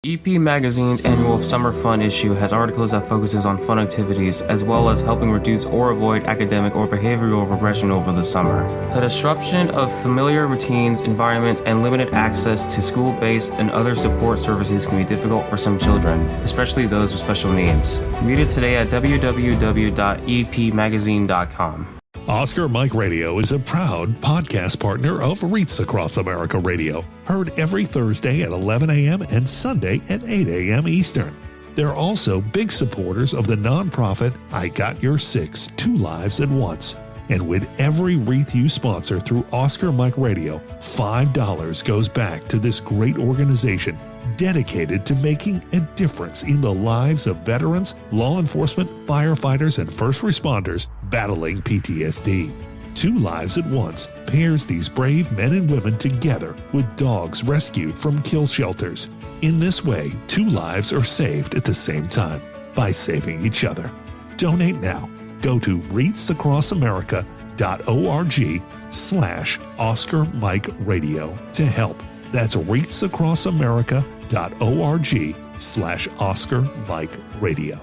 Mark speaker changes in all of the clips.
Speaker 1: EP Magazine's annual Summer Fun issue has articles that focuses on fun activities, as well as helping reduce or avoid academic or behavioral regression over the summer. The disruption of familiar routines, environments, and limited access to school-based and other support services can be difficult for some children, especially those with special needs. Read it today at www.epmagazine.com.
Speaker 2: Oscar Mike Radio is a proud podcast partner of Reach Across America Radio, heard every Thursday at 11 a.m. and Sunday at 8 a.m. Eastern. They're also big supporters of the nonprofit I Got Your Six, Two Lives at Once. And with every wreath you sponsor through Oscar Mike Radio, $5 goes back to this great organization dedicated to making a difference in the lives of veterans, law enforcement, firefighters, and first responders battling PTSD. Two Lives at Once pairs these brave men and women together with dogs rescued from kill shelters. In this way, two lives are saved at the same time by saving each other. Donate now. Go to reachacrossamerica.org/Oscar Mike Radio to help. That's reachacrossamerica.org/Oscar Mike Radio.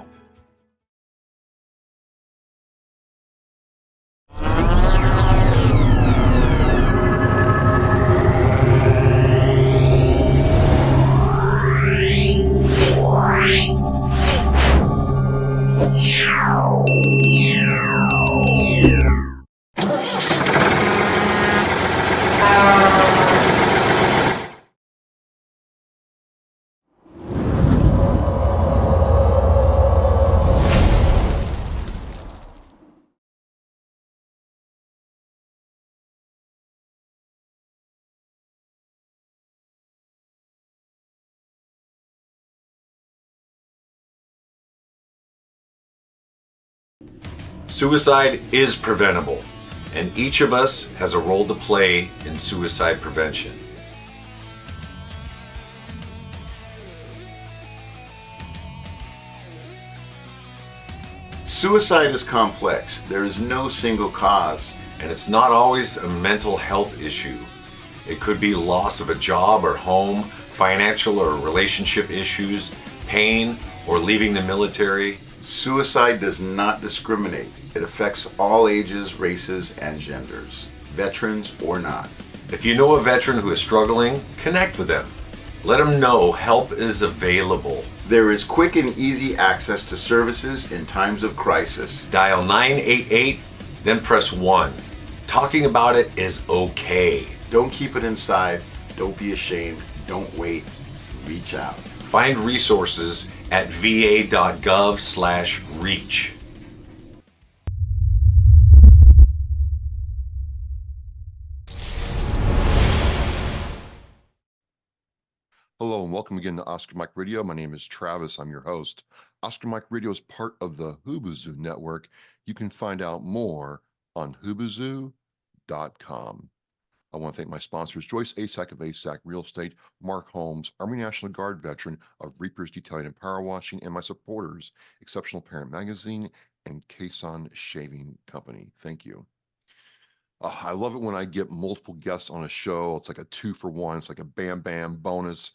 Speaker 3: Suicide is preventable, and each of us has a role to play in suicide prevention.
Speaker 4: Suicide is complex. There is no single cause.
Speaker 3: And it's not always a mental health issue. It could be loss of a job or home, financial or relationship issues, pain, or leaving the military.
Speaker 4: Suicide does not discriminate. It affects all ages, races, and genders, veterans or not.
Speaker 3: If you know a veteran who is struggling, connect with them. Let them know help is available.
Speaker 4: There is quick and easy access to services in times of crisis.
Speaker 3: Dial 988, then press 1. Talking about it is okay.
Speaker 4: Don't keep it inside. Don't be ashamed. Don't wait. Reach out.
Speaker 3: Find resources at va.gov/reach.
Speaker 5: Hello and welcome again to Oscar Mike Radio. My name is Travis. I'm your host. Oscar Mike Radio is part of the Hubuzoo Network. You can find out more on hubuzoo.com. I want to thank my sponsors, Joyce Asack of Asack Real Estate, Mark Holmes, Army National Guard veteran of Reapers Detailing and Power Washing, and my supporters, Exceptional Parent Magazine and Kason Shaving Company. Thank you. I love it when I get multiple guests on a show. It's like a 2-for-1. It's like a bam bam bonus.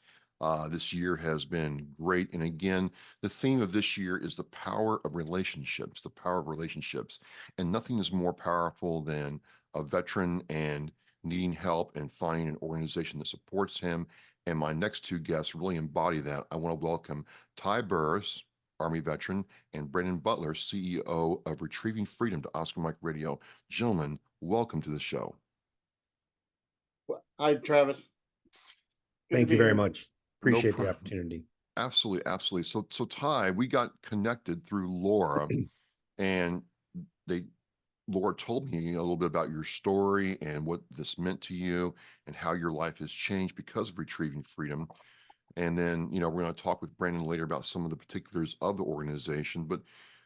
Speaker 5: This year has been great. And again, the theme of this year is the power of relationships, the power of relationships. And nothing is more powerful than a veteran and needing help and finding an organization that supports him. And my next two guests really embody that. I want to welcome Ty Baras, Army veteran, and Brendan Butler, CEO of Retrieving Freedom, to Oscar Mike Radio. Gentlemen, welcome to the show.
Speaker 6: Hi, Travis.
Speaker 7: Thank you very much. Appreciate the opportunity.
Speaker 5: Absolutely, absolutely. So Ty, we got connected through Laura, and Laura told me a little bit about your story and what this meant to you and how your life has changed because of Retrieving Freedom. And then, we're going to talk with Brandon later about some of the particulars of the organization, but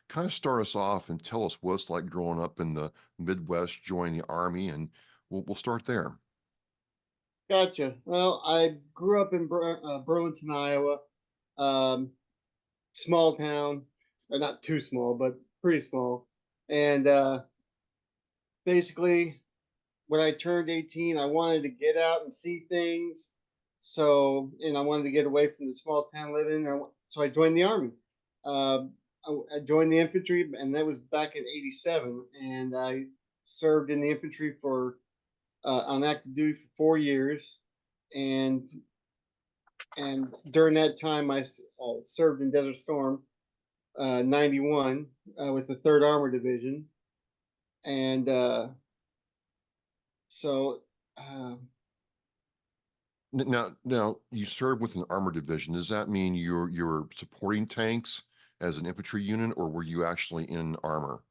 Speaker 5: kind of start us off and tell us what it's like growing up in the Midwest, joining the Army, and we'll start there.
Speaker 6: Gotcha. Well, I grew up in Burlington, Iowa, small town, not too small, but pretty small. And basically, when I turned 18, I wanted to get out and see things. and I wanted to get away from the small town living. So I joined the Army. Uh, I joined the infantry, and that was back in '87. And I served in the infantry for on active duty for 4 years. And during that time, I served in Desert Storm 91 with the 3rd Armored Division. And so
Speaker 5: Now you served with an armored division. Does that mean you're supporting tanks as an infantry unit, or were you actually in armor?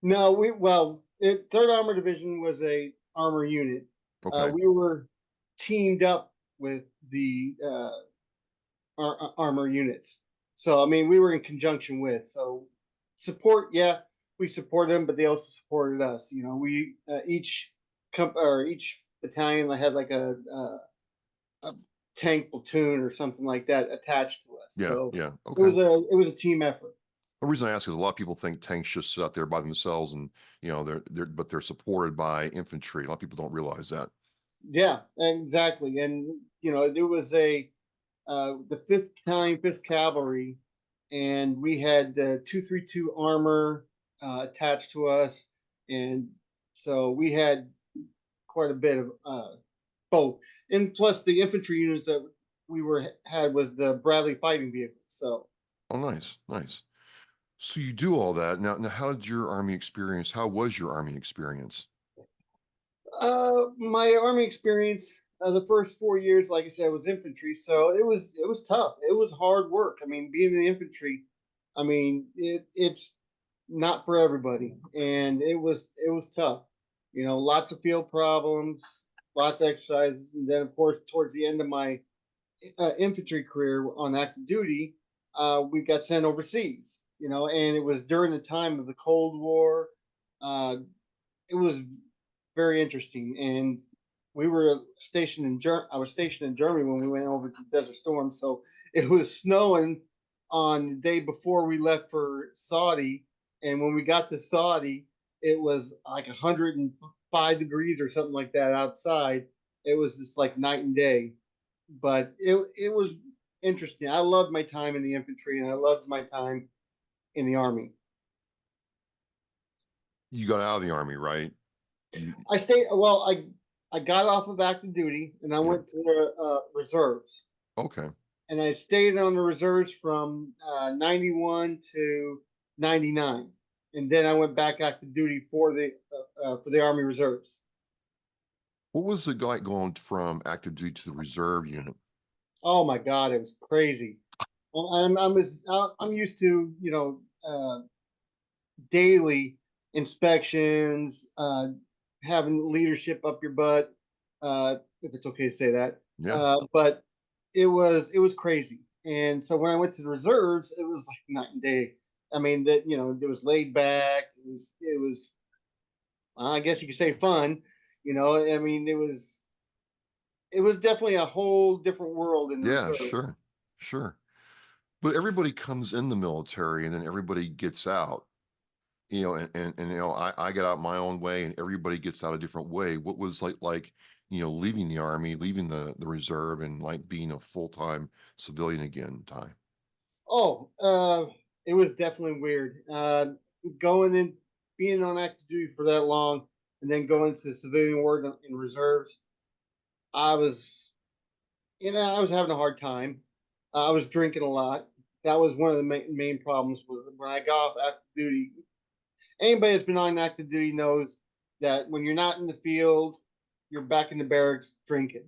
Speaker 6: no, 3rd Armored Division was a armor unit.
Speaker 5: Okay.
Speaker 6: We were teamed up with the armor units. So I mean, we were in conjunction with. So support, yeah, we supported them, but they also supported us. You know, we each battalion had like a tank platoon or something like that attached to us.
Speaker 5: Yeah,
Speaker 6: So
Speaker 5: yeah.
Speaker 6: it
Speaker 5: Okay.
Speaker 6: was a team effort.
Speaker 5: The reason I ask is a lot of people think tanks just sit out there by themselves, and they're supported by infantry. A lot of people don't realize that.
Speaker 6: Yeah, exactly. And you know, there was the 5th Battalion, 5th Cavalry, and we had the 232 armor attached to us, and so we had quite a bit of both. And plus, the infantry units that had was the Bradley fighting vehicle. So,
Speaker 5: Oh, nice, nice. So you do all that. Now, how was your Army experience?
Speaker 6: my Army experience. The first 4 years, like I said, was infantry, so it was tough. It was hard work. I mean, being in the infantry, I mean, it's not for everybody, and it was tough. You know, lots of field problems, lots of exercises, and then of course towards the end of my infantry career on active duty, we got sent overseas. You know, and it was during the time of the Cold War. Uh, it was very interesting, and we were stationed in I was stationed in Germany when we went over to Desert Storm, so it was snowing on the day before we left for Saudi, and when we got to Saudi, it was like 105 degrees or something like that outside. It was just like night and day, but it was interesting. I loved my time in the infantry, and I loved my time in the Army.
Speaker 5: You got out of the Army, right?
Speaker 6: I stayed. Well, I got off of active duty and I
Speaker 5: Yep.
Speaker 6: went to the reserves,
Speaker 5: Okay.
Speaker 6: and I stayed on the reserves from 91 to 99, and then I went back active duty for the Army Reserves.
Speaker 5: What was it like going from active duty to the reserve unit?
Speaker 6: Oh my God, it was crazy. I'm used to daily inspections, having leadership up your butt, if it's okay to say that.
Speaker 5: Yeah.
Speaker 6: But it was crazy. And so when I went to the reserves, it was like night and day. I mean, that it was laid back. It was I guess you could say fun. I mean, it was definitely a whole different world in the
Speaker 5: Yeah,
Speaker 6: reserve.
Speaker 5: sure. Sure. But everybody comes in the military and then everybody gets out. I get out my own way and everybody gets out a different way. What was leaving the Army, leaving the reserve, and like being a full-time civilian again, Ty?
Speaker 6: Oh, it was definitely weird. Going in, being on active duty for that long, and then going to civilian work in reserves. I was, I was having a hard time. I was drinking a lot. That was one of the main problems. Was when I got off active duty. Anybody that's been on active duty knows that when you're not in the field, you're back in the barracks drinking.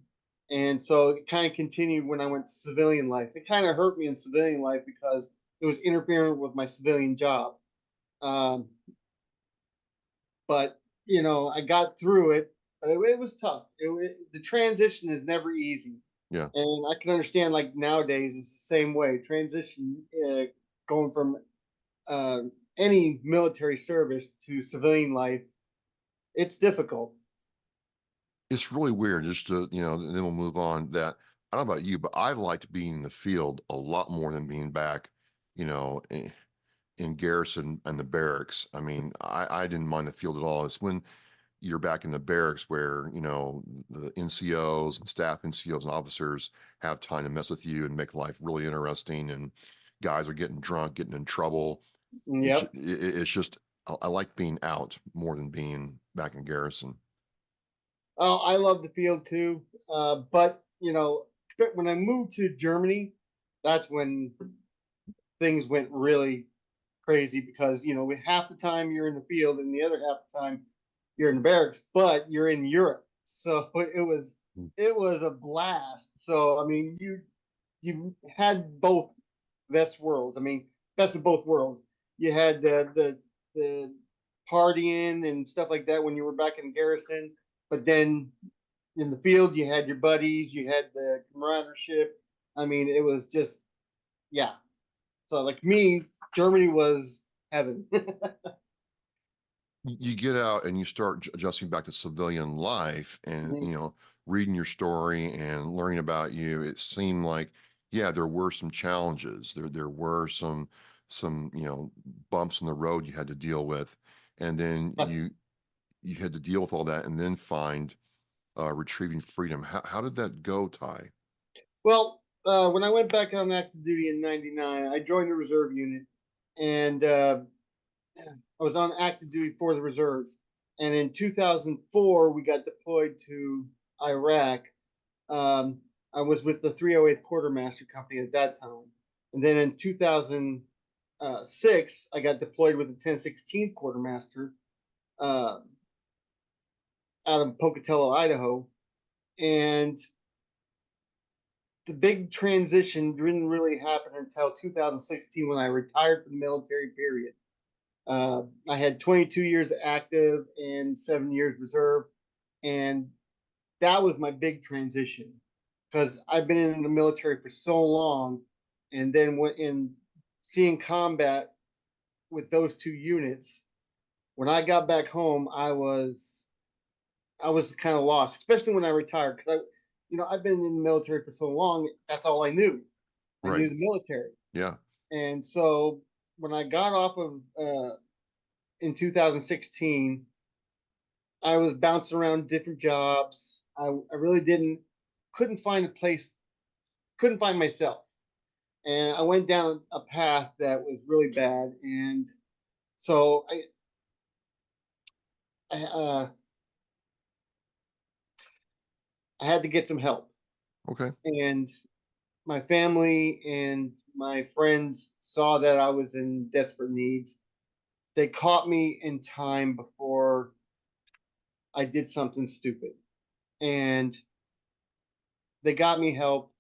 Speaker 6: And so it kind of continued when I went to civilian life. It kind of hurt me in civilian life because it was interfering with my civilian job. Um, but I got through it. But it was tough. The transition is never easy.
Speaker 5: Yeah.
Speaker 6: And I can understand, like, nowadays it's the same way. Transition, going from uh, any military service to civilian life, it's difficult.
Speaker 5: It's really weird. Just to, then we'll move on. That I don't know about you, but I liked being in the field a lot more than being back, in garrison and the barracks. I mean, I didn't mind the field at all. It's when you're back in the barracks where, you know, the NCOs and staff NCOs and officers have time to mess with you and make life really interesting. And guys are getting drunk, getting in trouble.
Speaker 6: Yep.
Speaker 5: It's just, I like being out more than being back in garrison.
Speaker 6: Oh, I love the field too. But you know, when I moved to Germany, that's when things went really crazy because you know, with half the time you're in the field and the other half the time you're in the barracks, but you're in Europe. So it was a blast. So I mean, you had both best worlds. I mean, best of both worlds. You had the partying and stuff like that when you were back in garrison, but then in the field you had your buddies, you had the camaraderie. I mean, it was just yeah. So like me, Germany was heaven.
Speaker 5: You get out and you start adjusting back to civilian life and, you know, reading your story and learning about you. It seemed like, yeah, there were some challenges. There were some, you know, bumps in the road you had to deal with. And then you had to deal with all that and then find retrieving freedom. How did that go, Ty?
Speaker 6: Well, when I went back on active duty in '99, I joined the reserve unit, and I was on active duty for the reserves. And in 2004, we got deployed to Iraq. I was with the 308th Quartermaster Company at that time. And then in 2006, I got deployed with the 1016th Quartermaster out of Pocatello, Idaho. And the big transition didn't really happen until 2016 when I retired from the military period. I had 22 years active and 7 years reserve, and that was my big transition because I've been in the military for so long, and then went in seeing combat with those two units. When I got back home, I was kind of lost, especially when I retired because you know, I've been in the military for so long. That's all I knew. I
Speaker 5: Right.
Speaker 6: knew the military,
Speaker 5: Yeah.
Speaker 6: and so when I got off of in 2016, I was bouncing around different jobs. I really couldn't find a place, couldn't find myself. And I went down a path that was really bad. And so I I had to get some help.
Speaker 5: Okay.
Speaker 6: And my family and my friends saw that I was in desperate needs. They caught me in time before I did something stupid. And they got me help.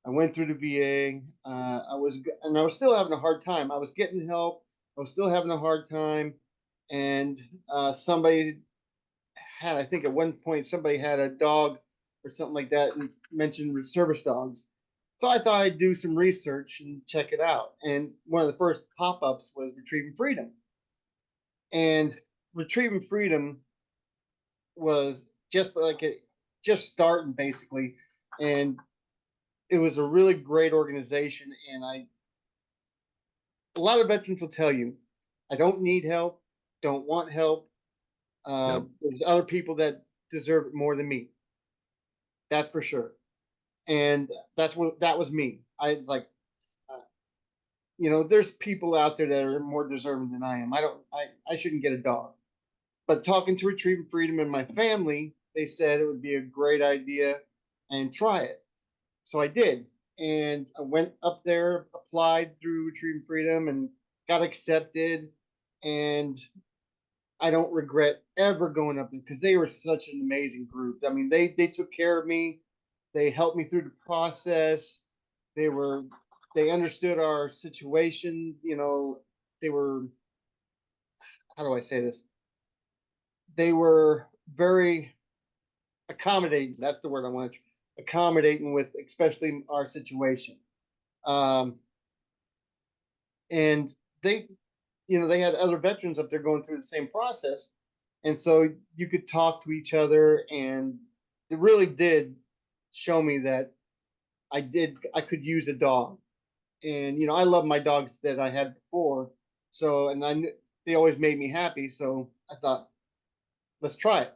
Speaker 6: I went through the VA. I was still having a hard time. I was getting help. I was still having a hard time, and somebody had, I think, at one point, somebody had a dog or something like that, and mentioned service dogs. So I thought I'd do some research and check it out. And one of the first pop-ups was Retrieving Freedom, and Retrieving Freedom was just like it, just starting basically, and it was a really great organization. And a lot of veterans will tell you, I don't need help, don't want help.
Speaker 5: Yep.
Speaker 6: There's other people that deserve it more than me. That's for sure. And that was me. I was like, uh, you know, there's people out there that are more deserving than I am. I shouldn't get a dog. But talking to Retrieving Freedom and my family, they said it would be a great idea and try it. So I did. And I went up there, applied through Retrieving Freedom, and got accepted. And I don't regret ever going up there because they were such an amazing group. I mean, they took care of me. They helped me through the process. They were they understood our situation. You know, they were, how do I say this? They were very accommodating. That's the word I want. Accommodating with especially our situation. Um, and they, you know, they had other veterans up there going through the same process, and so you could talk to each other, and it really did show me that I could use a dog. And you know, I love my dogs that I had before, so and they always made me happy, so I thought, let's try it.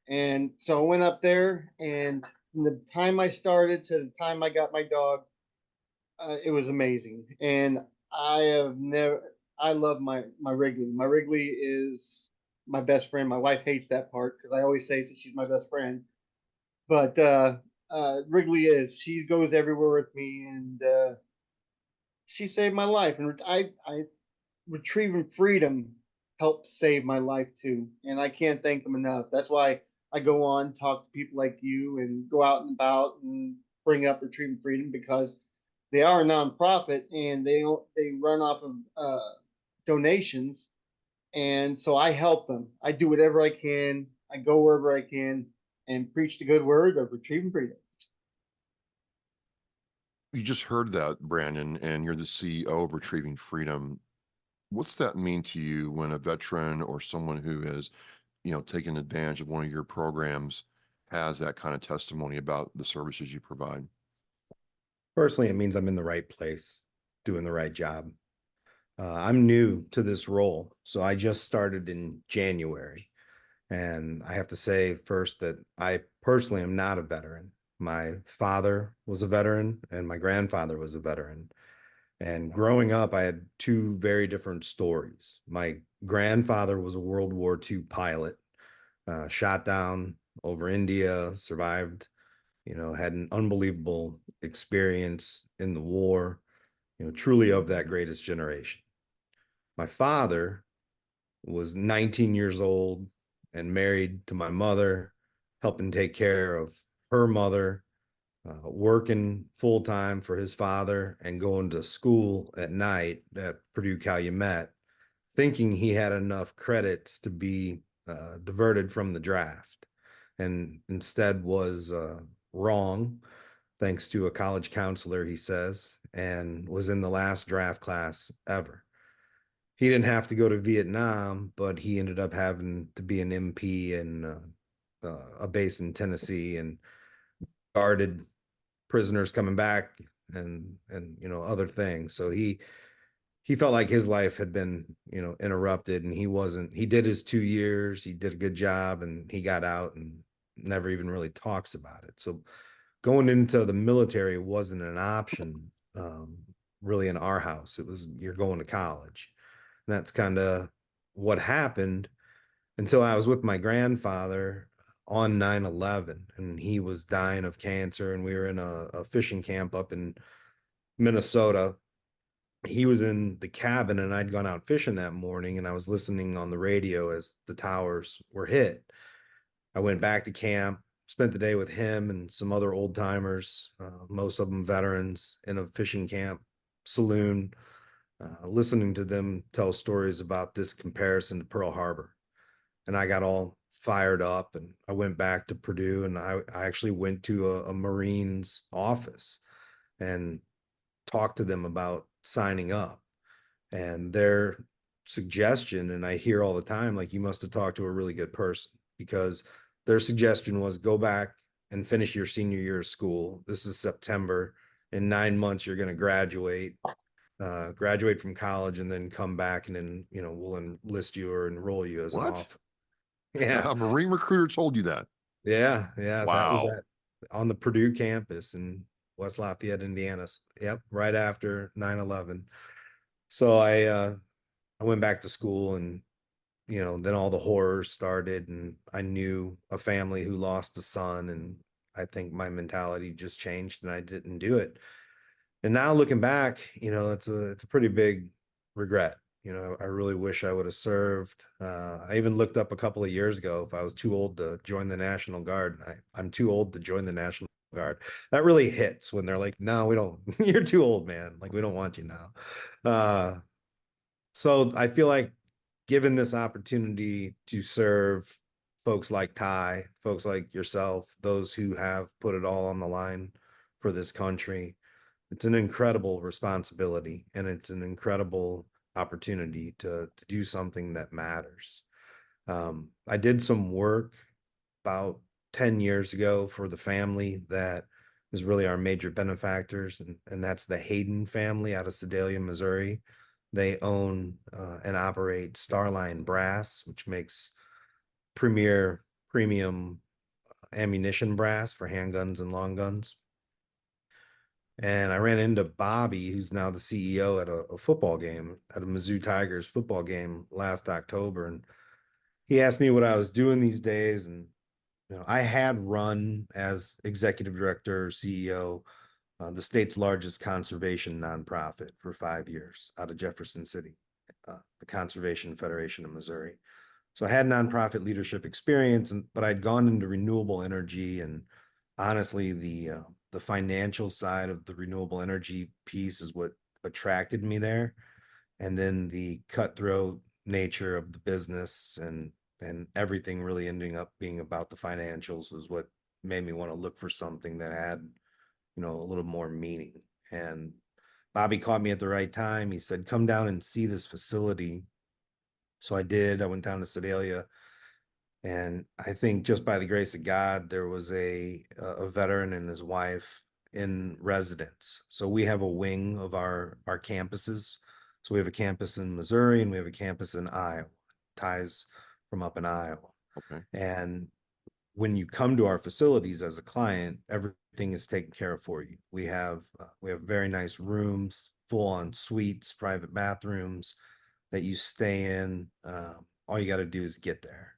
Speaker 6: And so I went up there, and from the time I started to the time I got my dog, it was amazing. And I have never, I love my Wrigley. My Wrigley is my best friend. My wife hates that part because I always say that she's my best friend. But Wrigley is. She goes everywhere with me, and she saved my life. And I retrieving freedom helped save my life too, and I can't thank them enough. That's why I go on talk to people like you and go out and about and bring up retrieving freedom, because they are a nonprofit and they run off of donations, and so I help them. I do whatever I can. I go wherever I can and preach the good word of retrieving freedom.
Speaker 5: You just heard that, Brandon, and you're the CEO of Retrieving Freedom. What's that mean to you when a veteran or someone who has, taken advantage of one of your programs has that kind of testimony about the services you provide?
Speaker 7: Personally, it means I'm in the right place, doing the right job. I'm new to this role, so I just started in January. And I have to say first that I personally am not a veteran. My father was a veteran and my grandfather was a veteran. And growing up, I had two very different stories. My grandfather was a World War II pilot, shot down over India, survived, had an unbelievable experience in the war, truly of that greatest generation. My father was 19 years old and married to my mother, helping take care of her mother, working full time for his father, and going to school at night at Purdue Calumet, thinking he had enough credits to be diverted from the draft, and instead was wrong, thanks to a college counselor, he says, and was in the last draft class ever. He didn't have to go to Vietnam, but he ended up having to be an MP in a base in Tennessee and guarded prisoners coming back and other things. So he felt like his life had been interrupted, and he did his 2 years, he did a good job, and he got out and never even really talks about it. So going into the military wasn't an option, really, in our house. It was, you're going to college. And that's kind of what happened until I was with my grandfather on 9/11, and he was dying of cancer, and we were in a fishing camp up in Minnesota. He was in the cabin, and I'd gone out fishing that morning, and I was listening on the radio as the towers were hit. I went back to camp, spent the day with him and some other old timers, most of them veterans, in a fishing camp saloon, listening to them tell stories about this comparison to Pearl Harbor. And I got all fired up, and I went back to Purdue, and I actually went to a Marines office and talked to them about signing up. And their suggestion, and I hear all the time, like, you must have talked to a really good person, because their suggestion was, go back and finish your senior year of school. This is September. In 9 months, you're going to graduate from college, and then come back, and then, we'll enlist you or enroll you as an
Speaker 5: What?
Speaker 7: officer. Yeah.
Speaker 5: A Marine recruiter told you that?
Speaker 7: Yeah. Yeah. That was
Speaker 5: Wow.
Speaker 7: that on the Purdue campus in West Lafayette, Indiana. Yep. Right after 9/11. So I went back to school, and, then all the horrors started, and I knew a family who lost a son, and I think my mentality just changed, and I didn't do it. And now looking back, it's a pretty big regret. I really wish I would have served. I even looked up a couple of years ago if I was too old to join the National Guard. I'm too old to join the National Guard. That really hits when they're like, no, we don't, you're too old, man. Like, we don't want you now. So I feel like, given this opportunity to serve folks like Ty, folks like yourself, those who have put it all on the line for this country, it's an incredible responsibility, and it's an incredible opportunity to do something that matters. I did some work about 10 years ago for the family that is really our major benefactors, and that's the Hayden family out of Sedalia, Missouri. They own and operate Starline Brass, which makes premier premium ammunition brass for handguns and long guns. And I ran into Bobby, who's now the CEO at a football game, at a Mizzou Tigers football game last October. And he asked me what I was doing these days. And, I had run as executive director or CEO, the state's largest conservation nonprofit for 5 years out of Jefferson City, the Conservation Federation of Missouri. So I had nonprofit leadership experience, but I'd gone into renewable energy, and honestly, the financial side of the renewable energy piece is what attracted me there. And then the cutthroat nature of the business and everything really ending up being about the financials was what made me want to look for something that had, a little more meaning. And Bobby caught me at the right time. He said, "Come down and see this facility." So I did. I went down to Sedalia, and I think just by the grace of God, there was a veteran and his wife in residence. So we have a wing of our campuses. So we have a campus in Missouri and we have a campus in Iowa. Ty's from up in Iowa.
Speaker 5: Okay.
Speaker 7: And when you come to our facilities as a client, everything is taken care of for you. We have very nice rooms, full on suites, private bathrooms that you stay in. All you got to do is get there.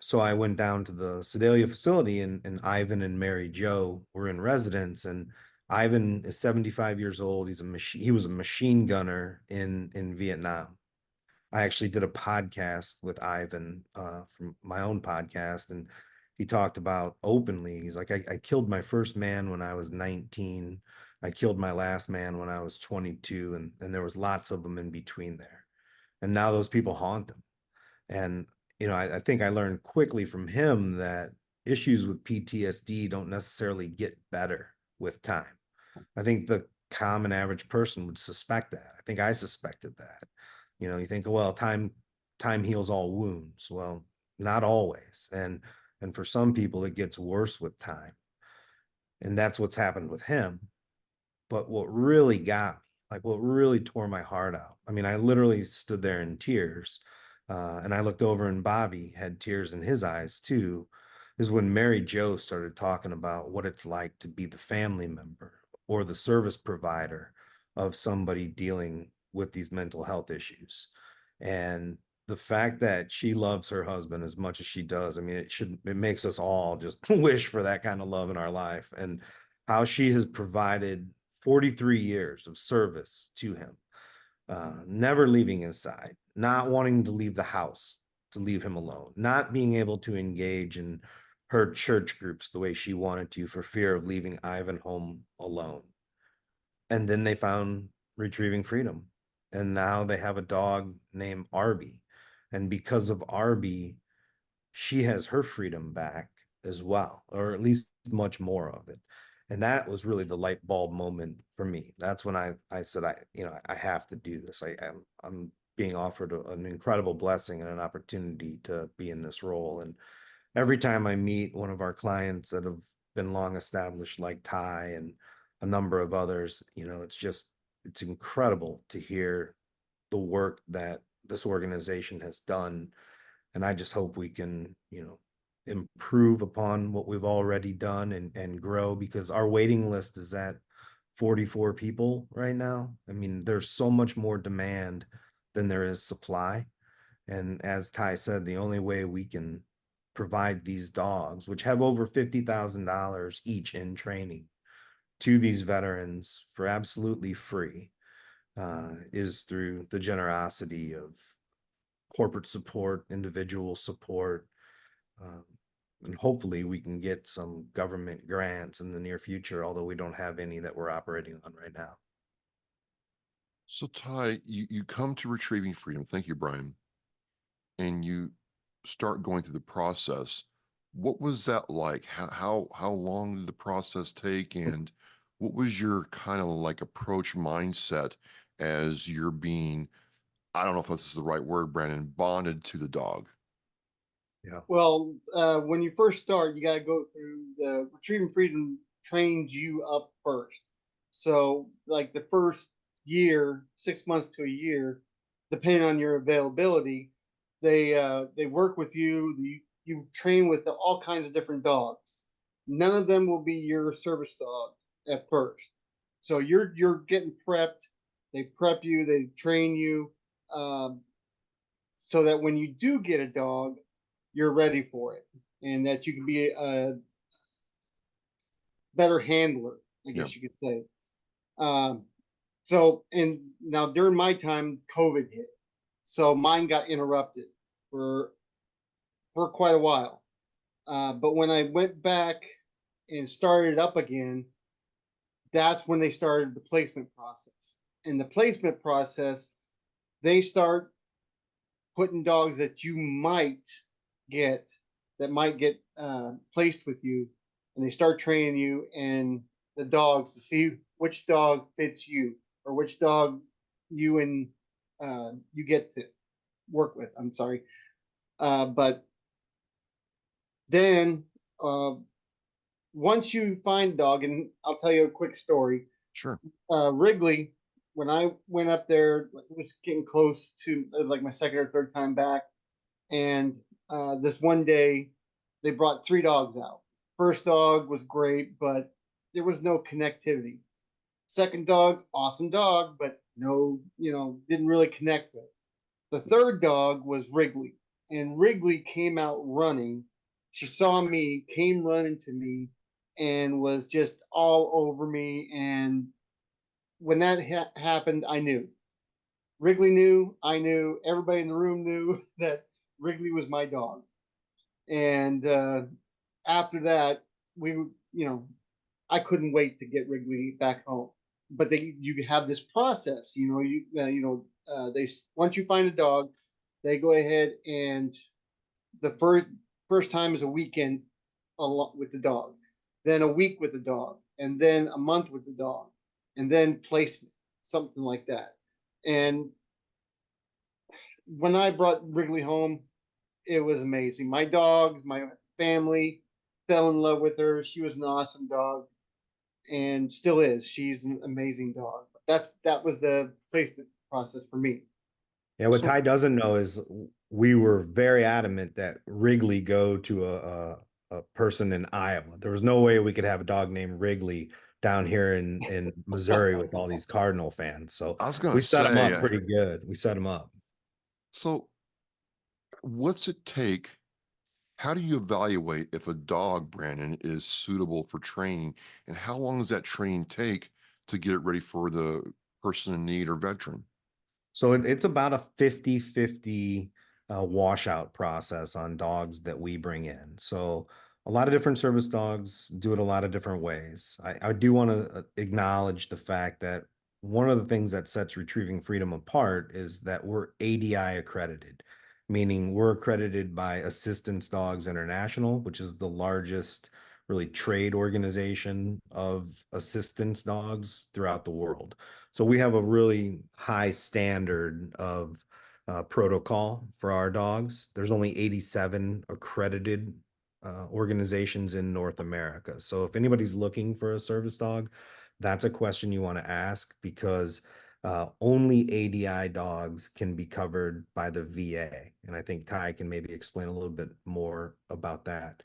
Speaker 7: So I went down to the Sedalia facility, and Ivan and Mary Jo were in residence. And Ivan is 75 years old. He was a machine gunner in Vietnam. I actually did a podcast with Ivan from my own podcast, and he talked about openly. He's like, I killed my first man when I was 19. I killed my last man when I was 22, and there was lots of them in between there. And now those people haunt them. And, I think I learned quickly from him that issues with PTSD don't necessarily get better with time. I think the common average person would suspect that. I think I suspected that. You think, well, time heals all wounds. Well, not always. And for some people, it gets worse with time. And that's what's happened with him. But what really got me, like what really tore my heart out, I mean, I literally stood there in tears. And I looked over and Bobby had tears in his eyes too, is when Mary Jo started talking about what it's like to be the family member or the service provider of somebody dealing with these mental health issues. And the fact that she loves her husband as much as she does, I mean, it makes us all just wish for that kind of love in our life. And how she has provided 43 years of service to him, never leaving his side, not wanting to leave the house to leave him alone, not being able to engage in her church groups the way she wanted to for fear of leaving Ivan home alone. And then they found retrieving freedom. And now they have a dog named Arby. And because of Arby, she has her freedom back as well, or at least much more of it. And that was really the light bulb moment for me. That's when I said, I have to do this. I'm being offered an incredible blessing and an opportunity to be in this role. And every time I meet one of our clients that have been long established, like Ty and a number of others, it's incredible to hear the work that this organization has done. And I just hope we can, improve upon what we've already done and grow, because our waiting list is at 44 people right now. I mean, there's so much more demand than there is supply. And as Ty said, the only way we can provide these dogs, which have over $50,000 each in training, to these veterans for absolutely free, is through the generosity of corporate support, individual support, and hopefully we can get some government grants in the near future, although we don't have any that we're operating on right now.
Speaker 5: So Ty, you come to Retrieving Freedom. Thank you, Brian. And you start going through the process. What was that like? How long did the process take? And what was your kind of like approach mindset as you're being, I don't know if this is the right word, Brandon, bonded to the dog?
Speaker 7: Yeah.
Speaker 6: Well, when you first start, you got to go through the Retrieving Freedom trains you up first. So, like the first year, 6 months to a year, depending on your availability, they work with you. You train with all kinds of different dogs. None of them will be your service dog at first. So you're getting prepped. They prep you. They train you, um, so that when you do get a dog, you're ready for it, and that you can be a better handler, I
Speaker 5: Yeah.
Speaker 6: guess you could say. Um, so, and now during my time, COVID hit, so mine got interrupted for quite a while. But when I went back and started up again, that's when they started the placement process. In the placement process, they start putting dogs that you might get placed with you, and they start training you and the dogs to see which dog fits you or which dog you get to work with. I'm sorry, but then uh, once you find a dog, and I'll tell you a quick story.
Speaker 5: Sure.
Speaker 6: Wrigley, when I went up there, it was getting close to like my second or third time back, and this one day they brought three dogs out. First dog was great, but there was no connectivity. Second dog, awesome dog, but no, didn't really connect with. The third dog was Wrigley, and Wrigley came out running. She saw me, came running to me, and was just all over me. And when that happened, I knew. Wrigley knew, I knew, everybody in the room knew that Wrigley was my dog. And after that, we, I couldn't wait to get Wrigley back home. But you have this process, they once you find a dog, they go ahead and the first time is a weekend with the dog, then a week with the dog, and then a month with the dog, and then placement, something like that. And when I brought Wrigley home, it was amazing. My dogs, my family fell in love with her. She was an awesome dog, and still is. She's an amazing dog. That was the placement process for me.
Speaker 7: Yeah, what
Speaker 5: So
Speaker 7: Ty doesn't know is we were very adamant that Wrigley go to a person in Iowa. There was no way we could have a dog named Wrigley down here in Missouri with all these Cardinal fans. So
Speaker 5: I was going
Speaker 7: we
Speaker 5: to
Speaker 7: set him
Speaker 5: say,
Speaker 7: up pretty good. We set him up.
Speaker 5: so what's it take? How do you evaluate if a dog, Brandon, is suitable for training? And how long does that training take to get it ready for the person in need or veteran?
Speaker 7: So it's about a 50-50 washout process on dogs that we bring in. So a lot of different service dogs do it a lot of different ways. I do want to acknowledge the fact that one of the things that sets Retrieving Freedom apart is that we're ADI accredited, meaning we're accredited by Assistance Dogs International, which is the largest really trade organization of assistance dogs throughout the world. So we have a really high standard of protocol for our dogs. There's only 87 accredited organizations in North America. So if anybody's looking for a service dog, that's a question you want to ask, because only ADI dogs can be covered by the VA. And I think Ty can maybe explain a little bit more about that.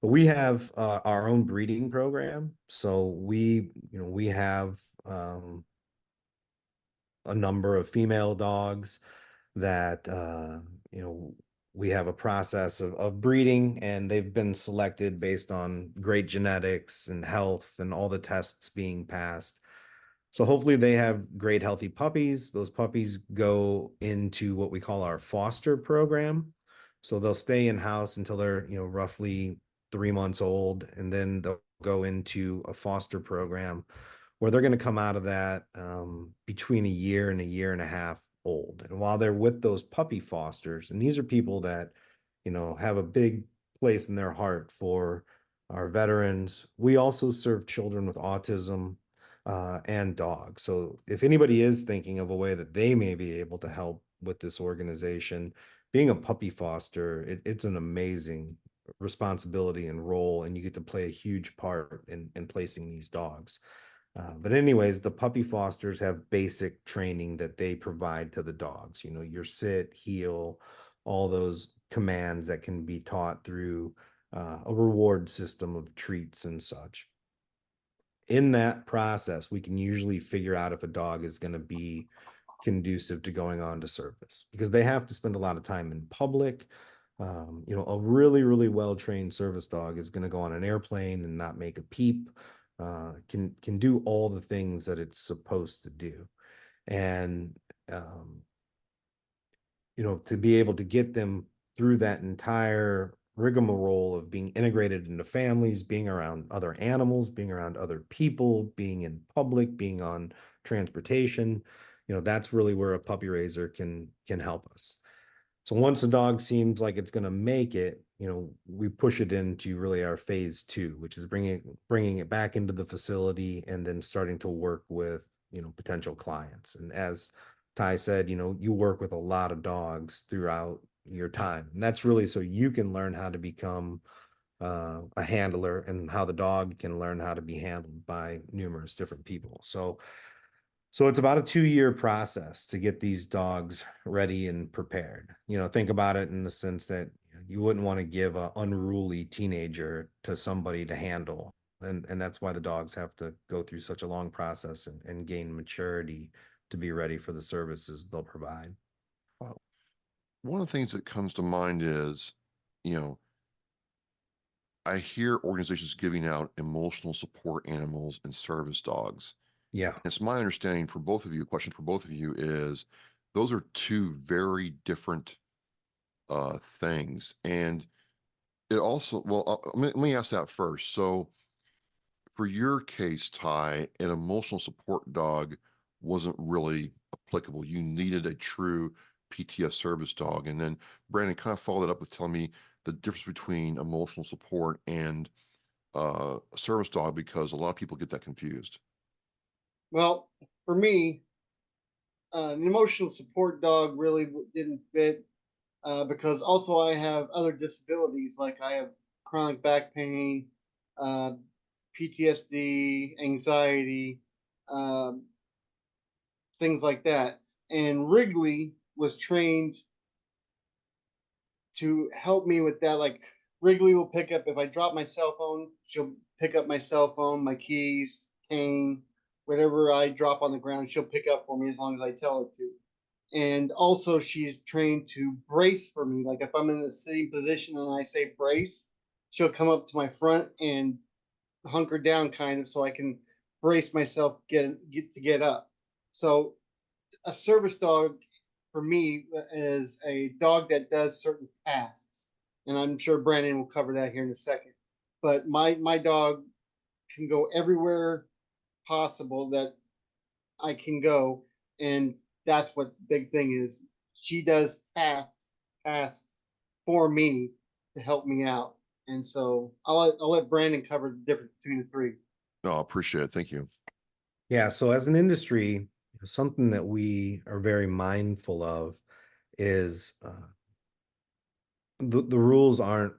Speaker 7: But we have our own breeding program. So we have a number of female dogs that we have a process of breeding, and they've been selected based on great genetics and health and all the tests being passed. So hopefully they have great healthy puppies. Those puppies go into what we call our foster program. So they'll stay in house until they're roughly 3 months old, and then they'll go into a foster program where they're going to come out of that between a year and a year and a half old. And while they're with those puppy fosters, and these are people that, have a big place in their heart for our veterans, we also serve children with autism and dogs. So if anybody is thinking of a way that they may be able to help with this organization, being a puppy foster, it's an amazing responsibility and role, and you get to play a huge part in placing these dogs. But anyways, the puppy fosters have basic training that they provide to the dogs. Your sit, heel, all those commands that can be taught through a reward system of treats and such. In that process, we can usually figure out if a dog is going to be conducive to going on to service, because they have to spend a lot of time in public. A really, really well-trained service dog is going to go on an airplane and not make a peep, can do all the things that it's supposed to do. And, to be able to get them through that entire rigmarole of being integrated into families, being around other animals, being around other people, being in public, being on transportation, that's really where a puppy raiser can help us. So once a dog seems like it's going to make it, we push it into really our phase 2, which is bringing it back into the facility and then starting to work with, potential clients. And as Ty said, you work with a lot of dogs throughout your time. And that's really so you can learn how to become a handler, and how the dog can learn how to be handled by numerous different people. So it's about a 2-year process to get these dogs ready and prepared. Think about it in the sense that you wouldn't want to give an unruly teenager to somebody to handle. And that's why the dogs have to go through such a long process and gain maturity to be ready for the services they'll provide.
Speaker 5: Wow. One of the things that comes to mind is, I hear organizations giving out emotional support animals and service dogs.
Speaker 7: Yeah.
Speaker 5: It's my understanding for both of you, question for both of you is those are two very different things. And it also, well, let me ask that first. So for your case, Ty, an emotional support dog wasn't really applicable. You needed a true PTS service dog. And then Brandon kind of followed that up with telling me the difference between emotional support and a service dog, because a lot of people get that confused.
Speaker 6: Well, for me, an emotional support dog really didn't fit because also I have other disabilities, like I have chronic back pain, uh, PTSD, anxiety, um, things like that. And Wrigley was trained to help me with that. Like Wrigley will pick up if I drop my cell phone, she'll pick up my cell phone, my keys, cane, whatever I drop on the ground, she'll pick up for me as long as I tell her to. And also, she's trained to brace for me. Like if I'm in the sitting position and I say brace, she'll come up to my front and hunker down, kind of, so I can brace myself get up. So a service dog for me is a dog that does certain tasks, and I'm sure Brandon will cover that here in a second. But my dog can go everywhere possible that I can go, and that's what the big thing is. She does tasks for me to help me out, and so I'll let Brandon cover the difference between the three.
Speaker 5: No, I appreciate it. Thank you.
Speaker 7: Yeah. So as an industry, something that we are very mindful of is the rules aren't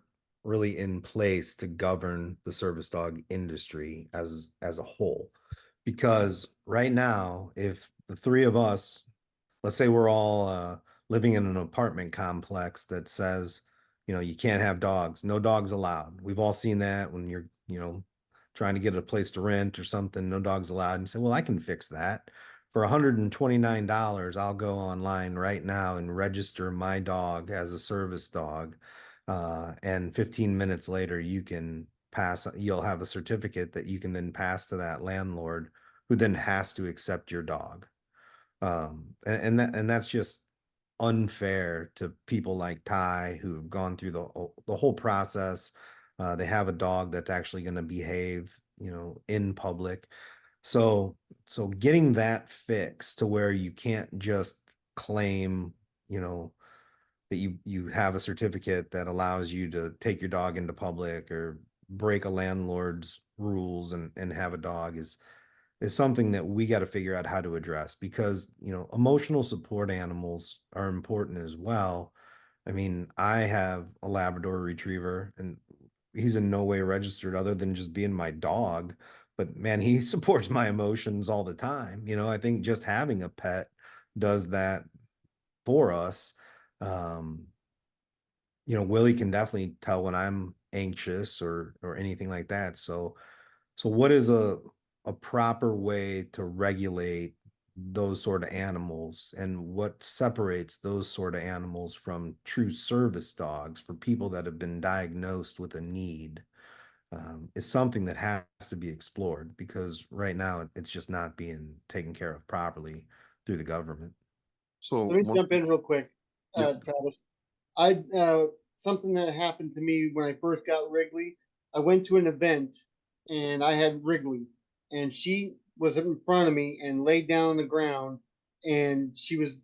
Speaker 7: really in place to govern the service dog industry as a whole. Because right now, if the three of us, let's say we're all living in an apartment complex that says, you can't have dogs, no dogs allowed. We've all seen that when you're, trying to get a place to rent or something, no dogs allowed. And you say, well, I can fix that. For $129, I'll go online right now and register my dog as a service dog. And 15 minutes later, you'll have a certificate that you can then pass to that landlord, who then has to accept your dog. And that's just unfair to people like Ty, who have gone through the whole process. They have a dog that's actually going to behave, in public. So getting that fixed to where you can't just claim, that you have a certificate that allows you to take your dog into public or break a landlord's rules and have a dog is something that we got to figure out how to address, because emotional support animals are important as well. I mean, I have a Labrador retriever, and he's in no way registered other than just being my dog, but man, he supports my emotions all the time. I think just having a pet does that for us. Willie can definitely tell when I'm anxious or anything like that. So what is a proper way to regulate those sort of animals, and what separates those sort of animals from true service dogs for people that have been diagnosed with a need, is something that has to be explored, because right now it's just not being taken care of properly through the government.
Speaker 5: So
Speaker 6: Let me
Speaker 5: one,
Speaker 6: jump in real quick,
Speaker 5: yeah,
Speaker 6: Travis. I something that happened to me when I first got Wrigley. I went to an event and I had Wrigley, and she was in front of me and laid down on the ground, and she was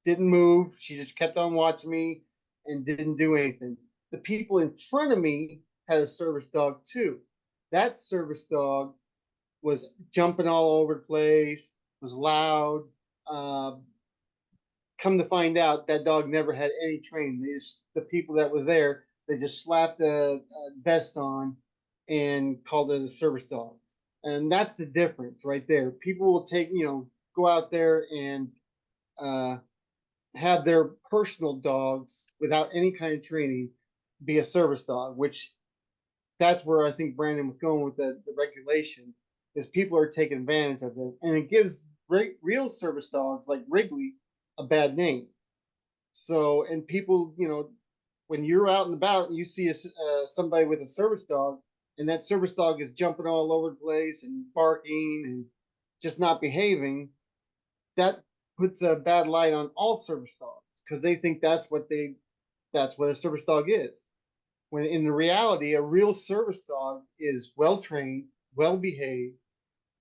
Speaker 6: didn't move. She just kept on watching me and didn't do anything. The people in front of me had a service dog too. That service dog was jumping all over the place, was loud. Uh, Come to find out, that dog never had any training. The people that were there, they just slapped a vest on and called it a service dog. And that's the difference right there. People will go out there and uh, have their personal dogs without any kind of training be a service dog, which that's where I think Brandon was going with the regulation, is people are taking advantage of it. And it gives real service dogs like Wrigley a bad name. So, and people, when you're out and about and you see somebody with a service dog, and that service dog is jumping all over the place and barking and just not behaving, that puts a bad light on all service dogs because they think that's what a service dog is. When in the reality, a real service dog is well trained, well behaved,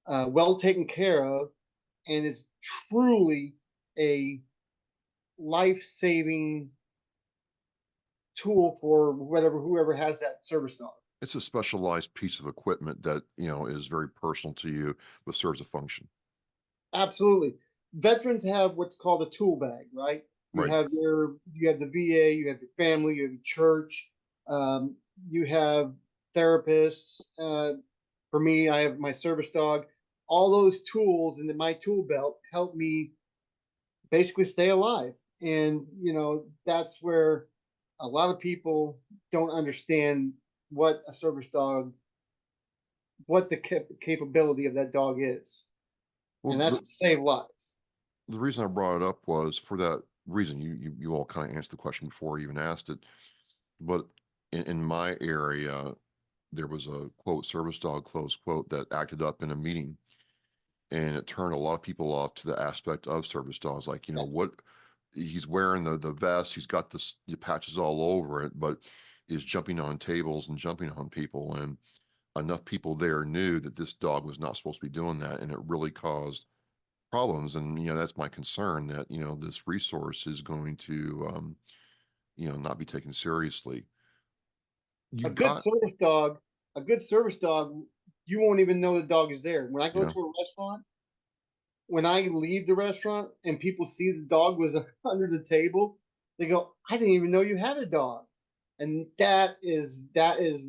Speaker 6: well taken care of, and is truly a life saving tool for whoever has that service dog.
Speaker 5: it's a specialized piece of equipment that, is very personal to you, but serves a function.
Speaker 6: Absolutely. Veterans have what's called a tool bag, right?
Speaker 5: Right.
Speaker 6: You have the VA, you have your family, you have your church, um, you have therapists. For me, I have my service dog. All those tools in my tool belt help me basically stay alive. And that's where a lot of people don't understand what a service dog, what the capability of that dog is,
Speaker 5: Well,
Speaker 6: and that's to save lives.
Speaker 5: the reason I brought it up was for that reason. You all kind of answered the question before I even asked it. But in my area, there was a quote service dog close quote that acted up in a meeting, and it turned a lot of people off to the aspect of service dogs. Like, what he's wearing the vest, he's got the patches all over it, but is jumping on tables and jumping on people. And enough people there knew that this dog was not supposed to be doing that, and it really caused problems. And that's my concern, that this resource is going to not be taken seriously.
Speaker 6: A
Speaker 5: You
Speaker 6: good
Speaker 5: got
Speaker 6: service dog, a good service dog, you won't even know the dog is there. When I go
Speaker 5: yeah
Speaker 6: to a restaurant, when I leave the restaurant and people see the dog was under the table, they go, "I didn't even know you had a dog." And that is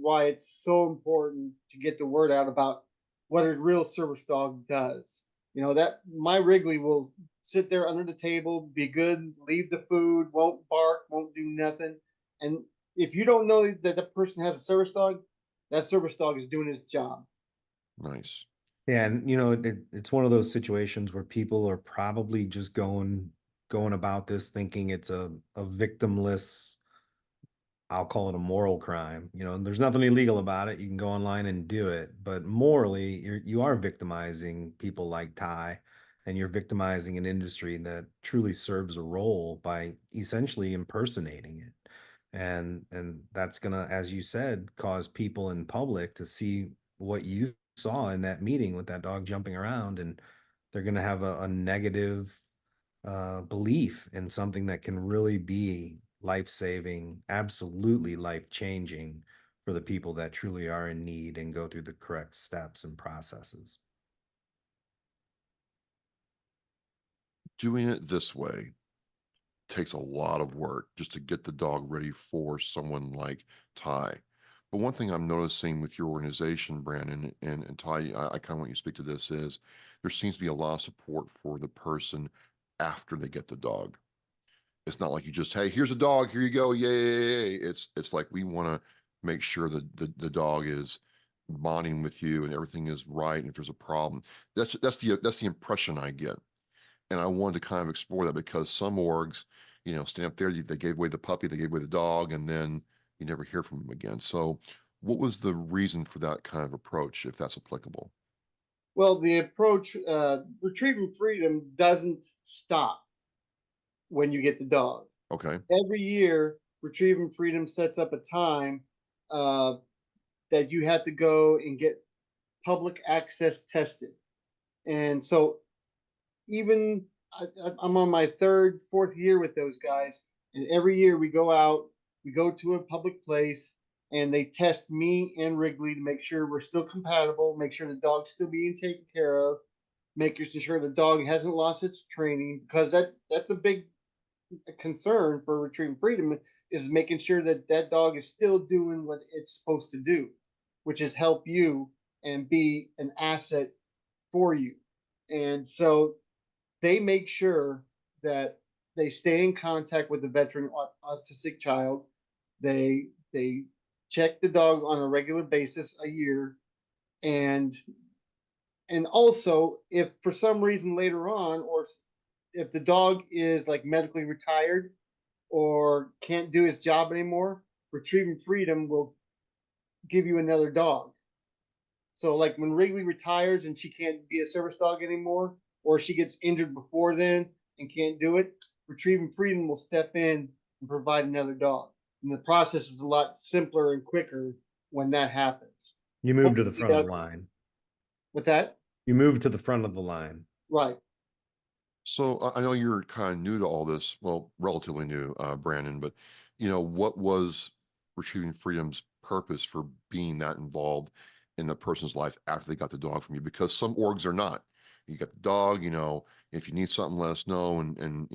Speaker 6: why it's so important to get the word out about what a real service dog does. That my Wrigley will sit there under the table, be good, leave the food, won't bark, won't do nothing. And if you don't know that the person has a service dog, that service dog is doing his job.
Speaker 5: nice.
Speaker 7: Yeah, and it's one of those situations where people are probably just going about this thinking it's a victimless, I'll call it a moral crime. There's nothing illegal about it. You can go online and do it, but morally, you are victimizing people like Ty, and you're victimizing an industry that truly serves a role by essentially impersonating it. And that's gonna, as you said, cause people in public to see what you saw in that meeting with that dog jumping around, and they're gonna have a negative belief in something that can really be life-saving, absolutely life-changing for the people that truly are in need and go through the correct steps and processes.
Speaker 5: Doing it this way takes a lot of work just to get the dog ready for someone like Ty. But one thing I'm noticing with your organization, Brandon and Ty, I kind of want you to speak to this, is there seems to be a lot of support for the person after they get the dog. It's not like you just, hey, here's a dog, here you go, yay. It's like we want to make sure that the dog is bonding with you and everything is right. And if there's a problem, that's the impression I get. And I wanted to kind of explore that because some orgs, stand up there, they gave away the puppy, they gave away the dog, and then you never hear from them again. So what was the reason for that kind of approach, if that's applicable?
Speaker 6: Well, the approach, retrieving freedom doesn't stop when you get the dog.
Speaker 5: Okay.
Speaker 6: Every year, retrieving freedom sets up a time uh, that you have to go and get public access tested. And so even I'm on my third, fourth year with those guys, and every year we go out, we go to a public place, and they test me and Wrigley to make sure we're still compatible, make sure the dog's still being taken care of, making sure the dog hasn't lost its training, because that's a big concern for retrieving freedom is making sure that that dog is still doing what it's supposed to do, which is help you and be an asset for you. And so they make sure that they stay in contact with the veteran autistic child. They check the dog on a regular basis a year, and also if for some reason later on, or if the dog is like medically retired or can't do his job anymore, retrieving freedom will give you another dog. So like when Wrigley retires and she can't be a service dog anymore, or she gets injured before then and can't do it, retrieving freedom will step in and provide another dog. And the process is a lot simpler and quicker when that happens.
Speaker 7: You move to the
Speaker 6: Hopefully
Speaker 7: front of the line.
Speaker 6: What's that?
Speaker 7: You move to the front of the line.
Speaker 6: Right.
Speaker 5: So I know you're kind of new to all this, well, relatively new, Brandon, but what was Retrieving Freedom's purpose for being that involved in the person's life after they got the dog from you? Because some orgs are not. You got the dog, if you need something, let us know, and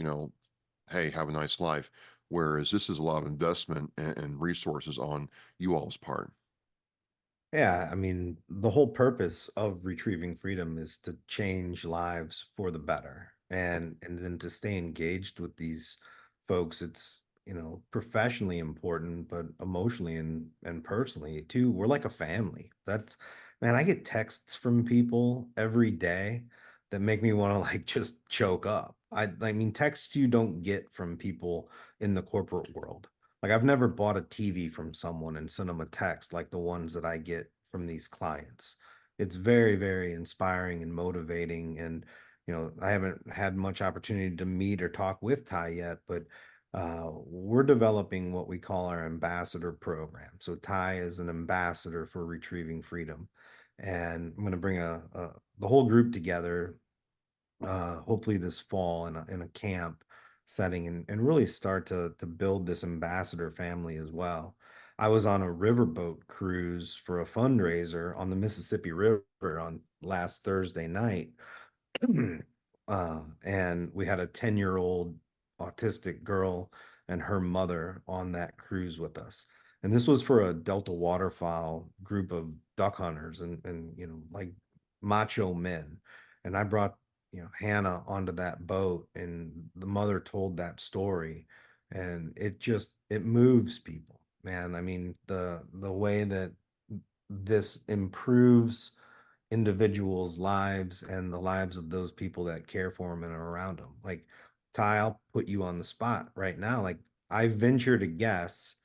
Speaker 5: hey, have a nice life. Whereas this is a lot of investment and resources on you all's part.
Speaker 7: Yeah, I mean, the whole purpose of Retrieving Freedom is to change lives for the better. And then to stay engaged with these folks, it's, professionally important, but emotionally and personally too. We're like a family. That's man, I get texts from people every day that make me want to like just choke up. I mean, texts you don't get from people in the corporate world. Like I've never bought a TV from someone and sent them a text like the ones that I get from these clients. It's very, very inspiring and motivating. And, I haven't had much opportunity to meet or talk with Ty yet, but we're developing what we call our ambassador program. So Ty is an ambassador for Retrieving Freedom. And I'm going to bring the whole group together, hopefully this fall in a camp setting and really start to build this ambassador family as well. I was on a riverboat cruise for a fundraiser on the Mississippi River on last Thursday night. And we had a 10-year-old autistic girl and her mother on that cruise with us. And this was for a Delta waterfowl group of duck hunters and like macho men. And I brought Hannah onto that boat, and the mother told that story, and it moves people, man. I mean, the way that this improves individuals' lives and the lives of those people that care for them and are around them. Like Ty, I'll put you on the spot right now. Like I venture to guess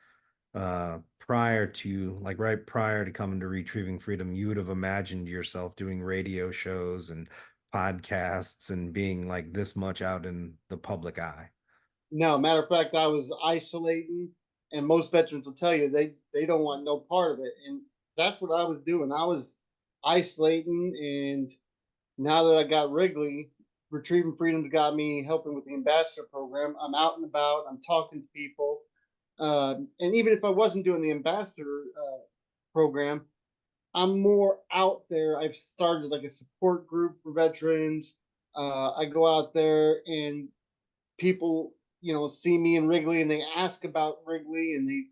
Speaker 7: right prior to coming to Retrieving Freedom, you would have imagined yourself doing radio shows and podcasts and being like this much out in the public eye.
Speaker 6: No, matter of fact, I was isolating, and most veterans will tell you they don't want no part of it, and that's what I was doing. I was isolating, and now that I got Wrigley, Retrieving Freedom's got me helping with the ambassador program. I'm out and about. I'm talking to people, and even if I wasn't doing the ambassador program, I'm more out there. I've started like a support group for veterans. I go out there and people, see me and Wrigley and they ask about Wrigley and they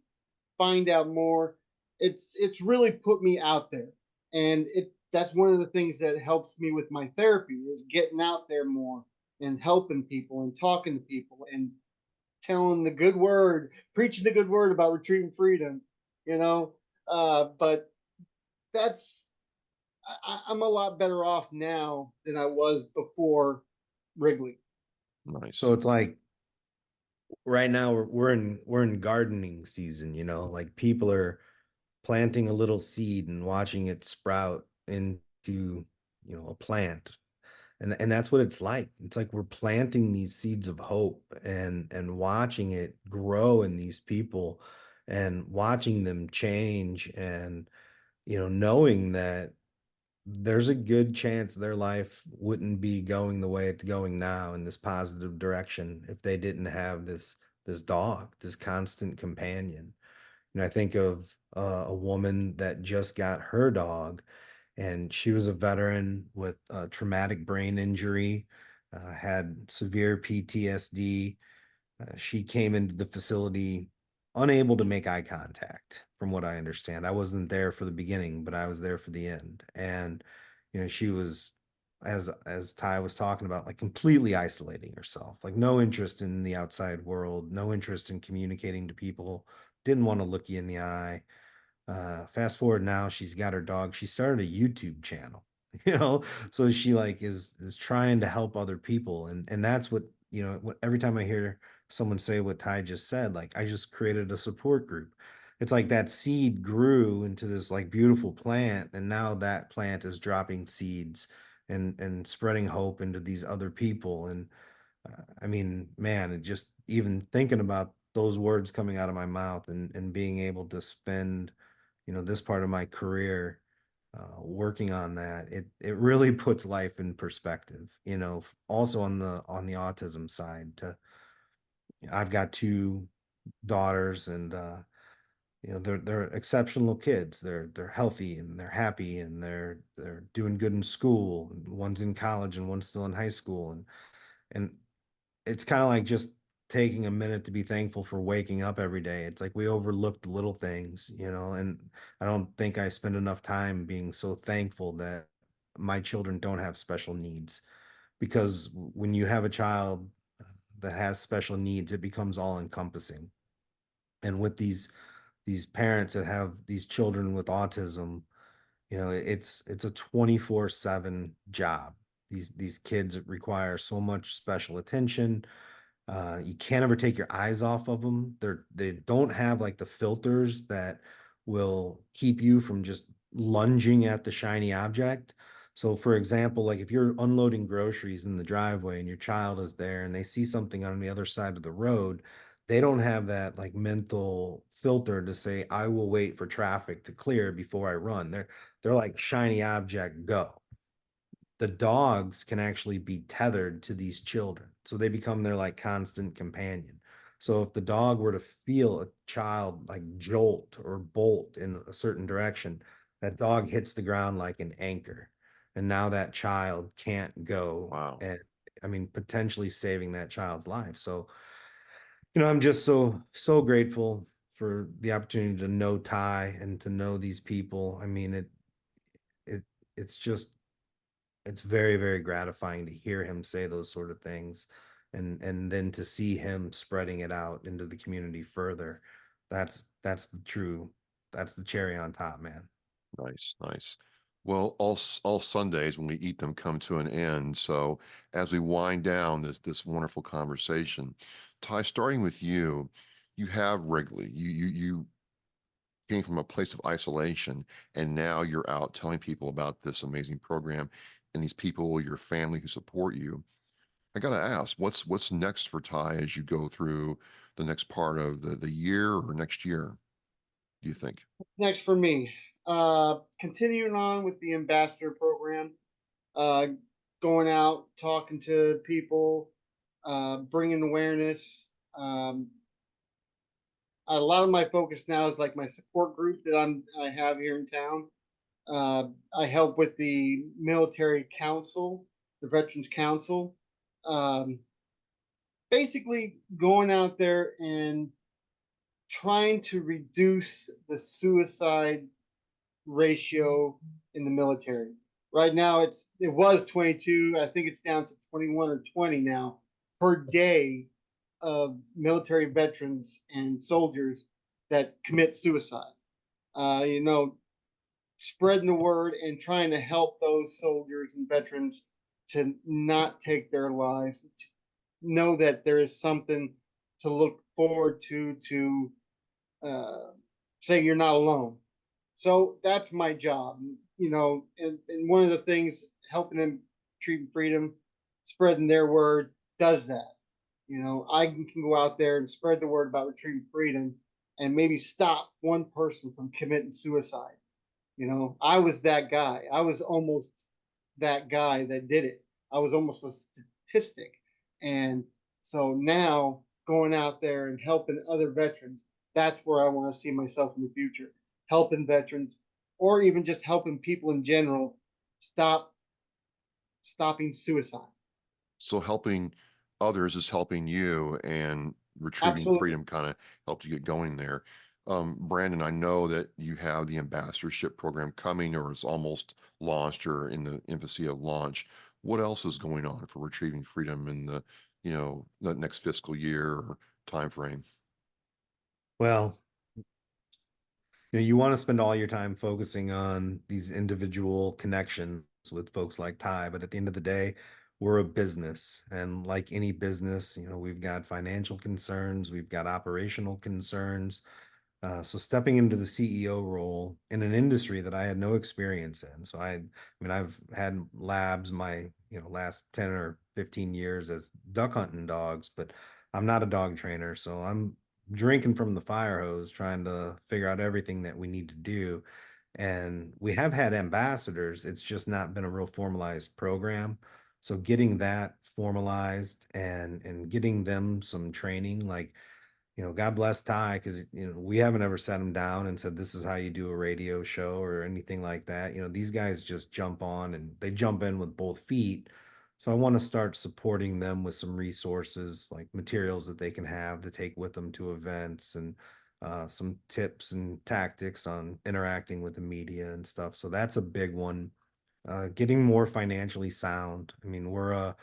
Speaker 6: find out more. It's really put me out there. And that's one of the things that helps me with my therapy is getting out there more and helping people and talking to people and telling the good word, preaching the good word about retrieving freedom, you know. But that's I'm a lot better off now than I was before Wrigley.
Speaker 5: Nice.
Speaker 7: So it's like right now we're in gardening season, like people are planting a little seed and watching it sprout into, a plant. And that's what it's like. It's like we're planting these seeds of hope and watching it grow in these people and watching them change and knowing that there's a good chance their life wouldn't be going the way it's going now in this positive direction if they didn't have this dog, this constant companion. I think of a woman that just got her dog, and she was a veteran with a traumatic brain injury, had severe PTSD. She came into the facility unable to make eye contact, from what I understand. I wasn't there for the beginning, but I was there for the end. And she was, as Ty was talking about, like completely isolating herself, like no interest in the outside world, no interest in communicating to people, didn't want to look you in the eye. Fast forward now, she's got her dog. She started a YouTube channel, so she like is trying to help other people, and that's what what every time I hear someone say what Ty just said, like I just created a support group. It's like that seed grew into this like beautiful plant, and now that plant is dropping seeds and spreading hope into these other people. And I mean, man, it just even thinking about those words coming out of my mouth and being able to spend this part of my career working on that, it really puts life in perspective. Also on the autism side, I've got two daughters, and they're exceptional kids. They're healthy and they're happy and they're doing good in school. One's in college and one's still in high school, and it's kind of like just taking a minute to be thankful for waking up every day. It's like we overlook the little things, and I don't think I spend enough time being so thankful that my children don't have special needs. Because when you have a child that has special needs, it becomes all encompassing. And with these parents that have these children with autism, it's a 24/7 job. These kids require so much special attention. You can't ever take your eyes off of them. They don't have like the filters that will keep you from just lunging at the shiny object. So for example, like if you're unloading groceries in the driveway and your child is there and they see something on the other side of the road, they don't have that like mental filter to say, I will wait for traffic to clear before I run. They're like shiny object, go. The dogs can actually be tethered to these children. So they become their like constant companion. So if the dog were to feel a child like jolt or bolt in a certain direction, that dog hits the ground like an anchor. And now that child can't go.
Speaker 5: Wow.
Speaker 7: And I mean, potentially saving that child's life. So, I'm just so grateful for the opportunity to know Ty and to know these people. I mean, it, it's just, it's very, very gratifying to hear him say those sort of things, and then to see him spreading it out into the community further. That's the cherry on top, man.
Speaker 5: Nice, nice. Well, all Sundays when we eat them come to an end. So as we wind down this wonderful conversation, Ty, starting with you, you have Wrigley. You came from a place of isolation, and now you're out telling people about this amazing program and these people, your family who support you. I gotta ask, what's next for Ty as you go through the next part of the year or next year, do you think?
Speaker 6: Next for me, continuing on with the ambassador program, uh, going out, talking to people, bringing awareness. Um, a lot of my focus now is like my support group that I have here in town. I help with the military council, the Veterans Council. Um, Basically, going out there and trying to reduce the suicide ratio in the military. Right now, it was 22. I think it's down to 21 or 20 now per day of military veterans and soldiers that commit suicide. You know, spreading the word and trying to help those soldiers and veterans to not take their lives, to know that there is something to look forward to uh, say you're not alone. So that's my job, you know, and one of the things helping them treat freedom, spreading their word does that. You know, I can go out there and spread the word about retrieving freedom and maybe stop one person from committing suicide. You know, I was that guy. I was almost that guy that did it. I was almost a statistic. And so now going out there and helping other veterans, that's where I want to see myself in the future. Helping veterans or even just helping people in general stop stopping suicide.
Speaker 5: So helping others is helping you, and retrieving
Speaker 6: Absolutely.
Speaker 5: freedom kind of helped you get going there. Brandon, I know that you have the ambassadorship program coming, or it's almost launched, or in the infancy of launch. What else is going on for retrieving freedom in the, the next fiscal year or time frame?
Speaker 7: Well, you want to spend all your time focusing on these individual connections with folks like Ty, but at the end of the day, we're a business. And like any business, we've got financial concerns, we've got operational concerns. So stepping into the CEO role in an industry that I had no experience in. So I mean, I've had labs my, last 10 or 15 years as duck hunting dogs, but I'm not a dog trainer. So I'm drinking from the fire hose, trying to figure out everything that we need to do. And we have had ambassadors. It's just not been a real formalized program. So getting that formalized and getting them some training, like, God bless Ty, because we haven't ever sat him down and said this is how you do a radio show or anything like that. These guys just jump on and they jump in with both feet. So I want to start supporting them with some resources, like materials that they can have to take with them to events, and some tips and tactics on interacting with the media and stuff. So that's a big one. Getting more financially sound. I mean, we're a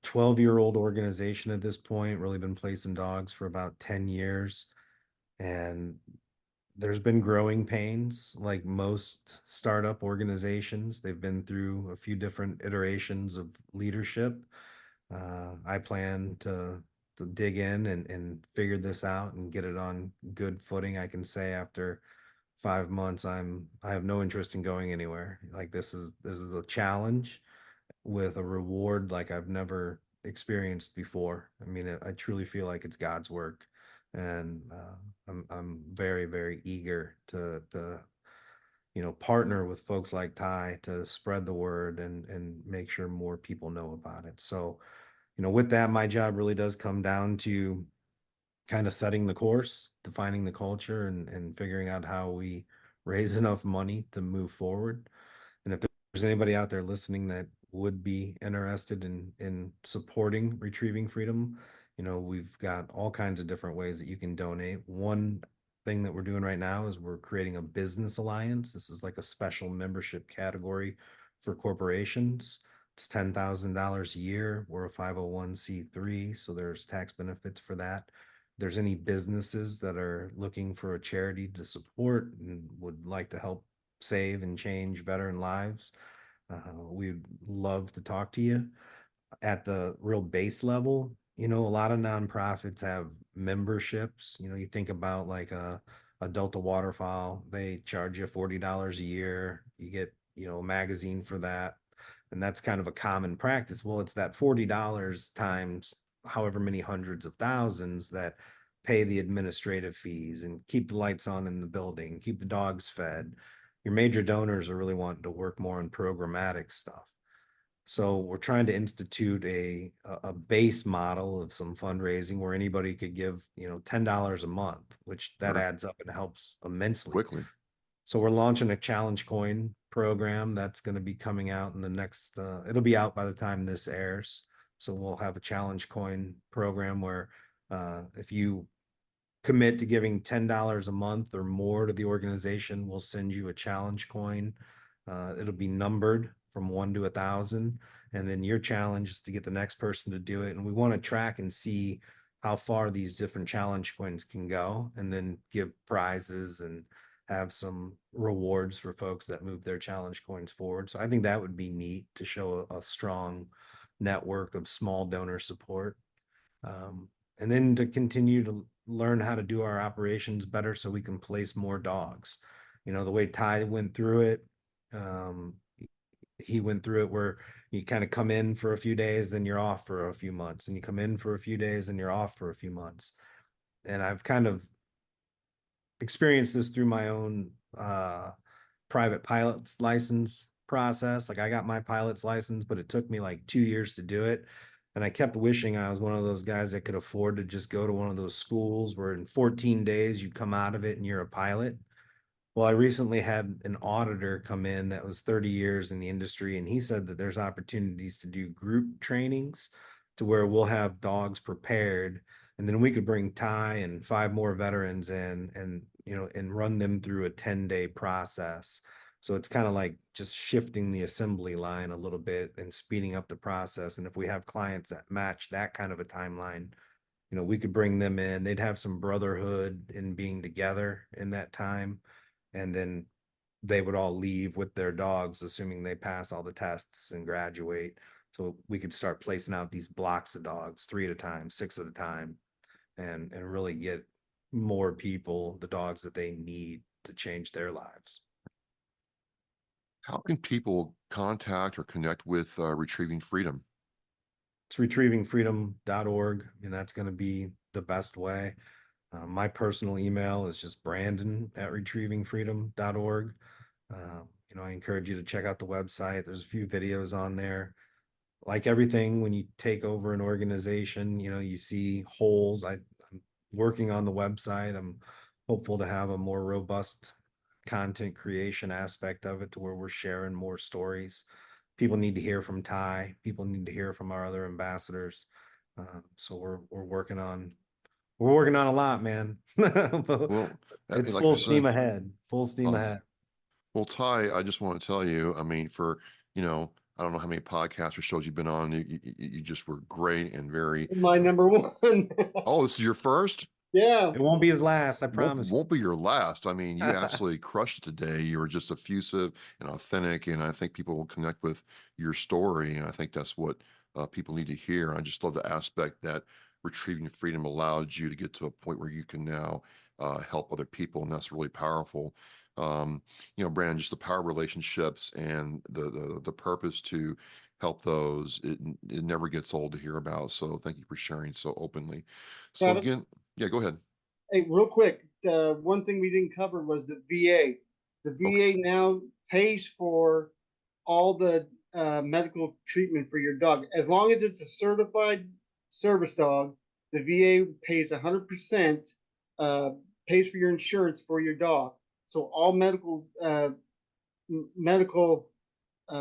Speaker 7: 12-year-old organization at this point, really been placing dogs for about 10 years. And there's been growing pains like most startup organizations. They've been through a few different iterations of leadership. I plan to dig in and figure this out and get it on good footing. I can say after 5 months, I have no interest in going anywhere. Like this is a challenge with a reward like I've never experienced before. I mean, I truly feel like it's God's work, and I'm very very eager to partner with folks like Ty to spread the word and make sure more people know about it. So, with that, my job really does come down to kind of setting the course, defining the culture, and figuring out how we raise enough money to move forward. And if there's anybody out there listening that would be interested in supporting retrieving freedom, we've got all kinds of different ways that you can donate. One thing that we're doing right now is we're creating a business alliance. This is like a special membership category for corporations. It's $10,000 a year. We're a 501c3, so there's tax benefits for that. If there's any businesses that are looking for a charity to support and would like to help save and change veteran lives, we'd love to talk to you. At the real base level, a lot of nonprofits have memberships. You think about like a Delta Waterfowl, they charge you $40 a year. You get, a magazine for that. And that's kind of a common practice. Well, it's that $40 times however many hundreds of thousands that pay the administrative fees and keep the lights on in the building, keep the dogs fed. Your major donors are really wanting to work more on programmatic stuff. So we're trying to institute a base model of some fundraising where anybody could give, $10 a month, which that
Speaker 5: Sure.
Speaker 7: adds up and helps immensely.
Speaker 5: Quickly.
Speaker 7: So we're launching a challenge coin program that's going to be coming out in the next, it'll be out by the time this airs. So we'll have a challenge coin program where if you commit to giving $10 a month or more to the organization, we'll send you a challenge coin. It'll be numbered from 1 to 1,000. And then your challenge is to get the next person to do it. And we want to track and see how far these different challenge coins can go, and then give prizes and have some rewards for folks that move their challenge coins forward. So I think that would be neat to show a strong network of small donor support. And then to continue to learn how to do our operations better so we can place more dogs. You know, the way Ty went through it, he went through it where you kind of come in for a few days, then you're off for a few months, and you come in for a few days and you're off for a few months. And I've kind of experienced this through my own private pilot's license process. Like I got my pilot's license, but it took me like 2 years to do it. And I kept wishing I was one of those guys that could afford to just go to one of those schools where in 14 days you come out of it and you're a pilot. Well, I recently had an auditor come in that was 30 years in the industry, and he said that there's opportunities to do group trainings to where we'll have dogs prepared, and then we could bring Ty and 5 more veterans in and, you know, and run them through a 10-day process. So it's kind of like just shifting the assembly line a little bit and speeding up the process. And if we have clients that match that kind of a timeline, you know, we could bring them in. They'd have some brotherhood in being together in that time. And then they would all leave with their dogs, assuming they pass all the tests and graduate. So we could start placing out these blocks of dogs, 3 at a time, 6 at a time, and really get more people the dogs that they need to change their lives.
Speaker 5: How can people contact or connect with Retrieving Freedom?
Speaker 7: It's retrievingfreedom.org, and that's going to be the best way. My personal email is just brandon@retrievingfreedom.org. You know, I encourage you to check out the website. There's a few videos on there. Like everything, when you take over an organization, you know, you see holes. I'm working on the website. I'm hopeful to have a more robust content creation aspect of it to where we're sharing more stories. People need to hear from Ty. People need to hear from our other ambassadors. So we're working on a lot, man.
Speaker 5: Well,
Speaker 7: It's
Speaker 5: like
Speaker 7: full
Speaker 5: I
Speaker 7: steam
Speaker 5: said,
Speaker 7: ahead. Full steam ahead.
Speaker 5: well, Ty, I just want to tell you, I mean, you know, I don't know how many podcasts or shows you've been on. You just were great and very.
Speaker 6: My number one.
Speaker 5: Oh, this is your first?
Speaker 6: Yeah.
Speaker 7: It won't be his last, I
Speaker 5: Won't
Speaker 7: promise.
Speaker 5: won't be your last. I mean, you absolutely crushed it today. You were just effusive and authentic, and I think people will connect with your story. And I think that's what people need to hear. I just love the aspect that Retrieving Freedom allowed you to get to a point where you can now help other people, and that's really powerful. You know, Brandon, just the power of relationships and the purpose to help those, it never gets old to hear about. So thank you for sharing so openly. So
Speaker 6: Travis,
Speaker 5: again, yeah, go ahead.
Speaker 6: hey, real quick, one thing we didn't cover was the VA. The
Speaker 5: Okay.
Speaker 6: VA now pays for all the medical treatment for your dog. As long as it's a certified service dog, the VA pays 100%, pays for your insurance for your dog. So all medical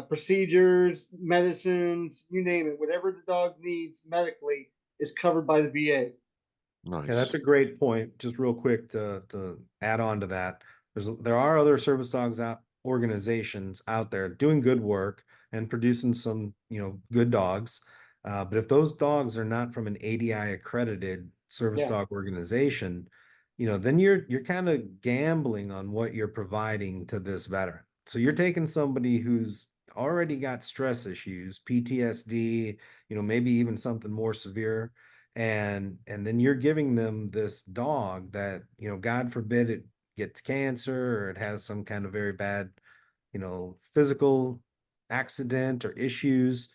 Speaker 6: procedures, medicines, you name it, whatever the dog needs medically is covered by the VA.
Speaker 7: Yeah,
Speaker 5: Nice.
Speaker 7: that's a great point. Just real quick to add on to that. There are other service dogs organizations out there doing good work and producing some, you know, good dogs. But if those dogs are not from an ADI accredited service
Speaker 6: Yeah.
Speaker 7: dog organization, you know, then you're kind of gambling on what you're providing to this veteran. So you're taking somebody who's already got stress issues, PTSD, you know, maybe even something more severe, and then you're giving them this dog that, you know, God forbid it gets cancer or it has some kind of very bad, you know, physical accident or issues.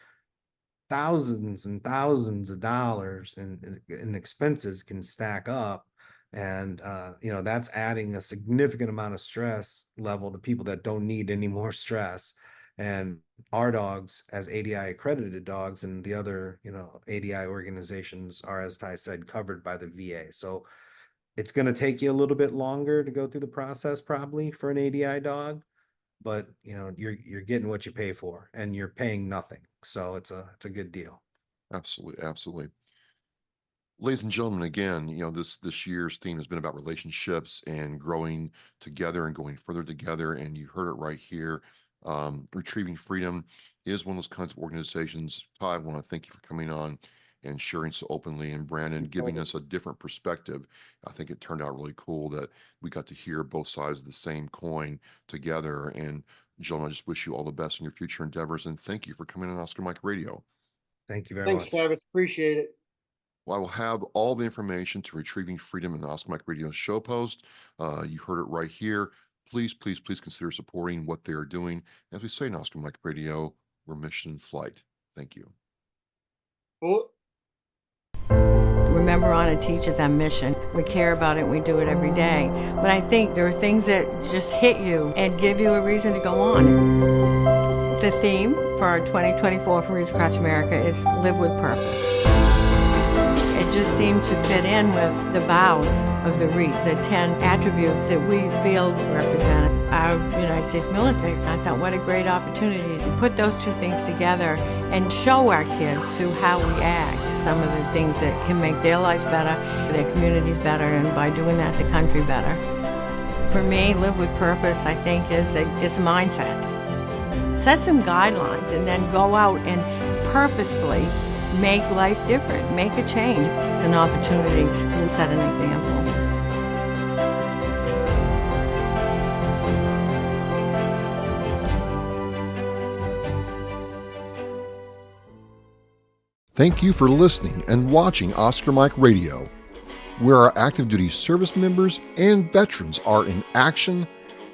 Speaker 7: Thousands and thousands of dollars in expenses can stack up, and you know, that's adding a significant amount of stress level to people that don't need any more stress. And our dogs, as ADI accredited dogs, and the other, you know, ADI organizations are, as Ty said, covered by the VA. So it's going to take you a little bit longer to go through the process probably for an ADI dog, but you know, you're getting what you pay for, and you're paying nothing. So it's a good deal.
Speaker 5: Absolutely. Absolutely. Ladies and gentlemen, again, you know, this year's theme has been about relationships and growing together and going further together. And you heard it right here. Retrieving Freedom is one of those kinds of organizations. Ty, I want to thank you for coming on and sharing so openly, and Brandon giving us a different perspective. I think it turned out really cool that we got to hear both sides of the same coin together. And gentlemen, I just wish you all the best in your future endeavors, and thank you for coming on Oscar Mike Radio.
Speaker 7: Thank you very
Speaker 6: Thanks,
Speaker 7: much.
Speaker 6: Travis. Appreciate it.
Speaker 5: Well, I will have all the information to Retrieving Freedom in the Oscar Mike Radio show post. You heard it right here. Please, please, please consider supporting what they are doing. As we say in Oscar Mike Radio, we're mission in flight. Thank you.
Speaker 6: Well,
Speaker 8: Remember, on it teaches our mission. We care about it, we do it every day. But I think there are things that just hit you and give you a reason to go on. The theme for our 2024 for Reach Across America is Live with Purpose. It just seemed to fit in with the vows of the REAP, the 10 attributes that we feel represent our United States military. I thought, what a great opportunity to put those two things together and show our kids through how we act some of the things that can make their lives better, their communities better, and by doing that, the country better. For me, Live with Purpose, I think, it's a mindset. Set some guidelines and then go out and purposefully make life different, make a change. It's an opportunity to set an example.
Speaker 5: Thank you for listening and watching Oscar Mike Radio, where our active duty service members and veterans are in action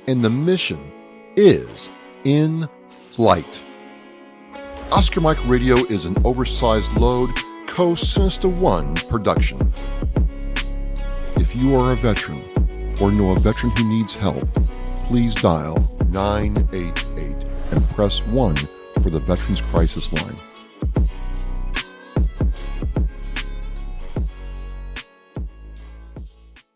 Speaker 5: and the mission is in flight. Oscar Mike Radio is an oversized load Co-Sinista One production. If you are a veteran or know a veteran who needs help, please dial 988 and press 1 for the Veterans Crisis Line.